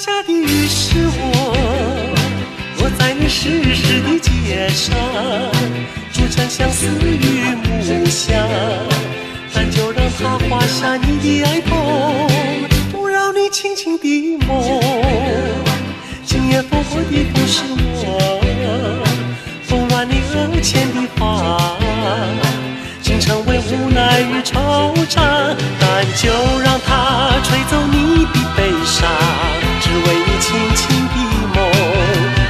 下的雨是我，落在你湿湿的街上，筑成相思与木香。但就让它画下你的爱痛，不扰你轻轻的梦。今夜烽火的风是我，风乱你额前的发，竟成为无奈与惆怅。但就让它吹走你的悲伤，只为你轻轻的梦。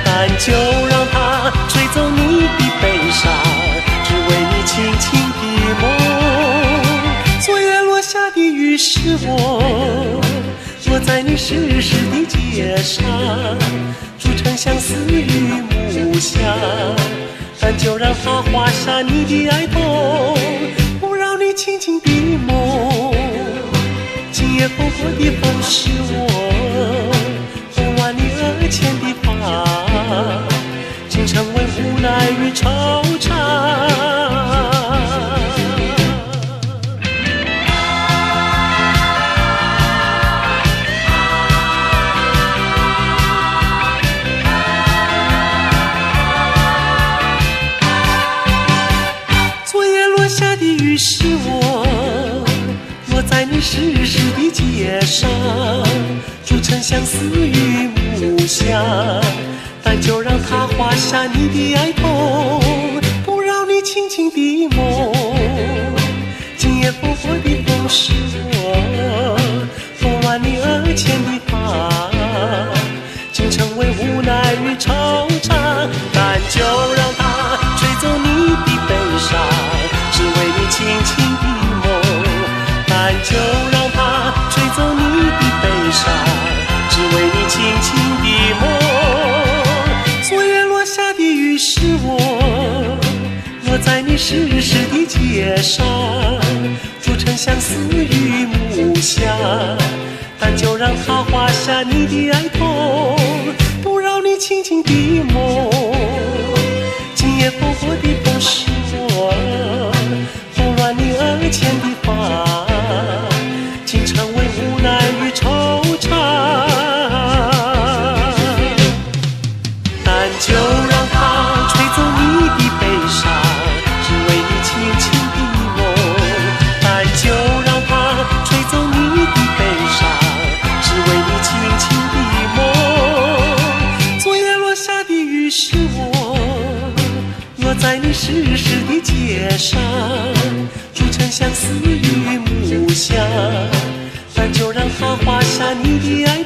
但就让它吹走你的悲伤，只为你轻轻的梦。昨夜落下的雨是我，落在你湿湿的街上，筑成相思与木香。但就让它画下你的爱痛，不扰你轻轻的梦。今夜烽火的风是我，风乱你额前的发，竟成为无奈与惆怅。下的雨是我，落在你湿湿的街上，筑成相思与木香。但就让它画下你的爱痛，不扰你轻轻的梦。今夜烽火的风是我，风乱你额前的发，竟成为无奈与惆怅。但就让它吹走你的悲伤，只为你轻轻的梦。但就让它吹走你的悲伤，只为你轻轻的梦。昨夜落下的雨是我，落在你湿湿的街上，筑成相思与木香。但就让它画下你的爱痛，不扰你轻轻的梦。今夜烽火的风是我，风乱你额前的发，竟成为无奈与惆怅。但就让它吹走你的悲伤，只为你轻轻的梦。但就让它吹走你的悲伤，只为你轻轻的梦。昨夜落下的雨是我，落在你湿湿的街上，筑成相思与木香。但就让它画下你的爱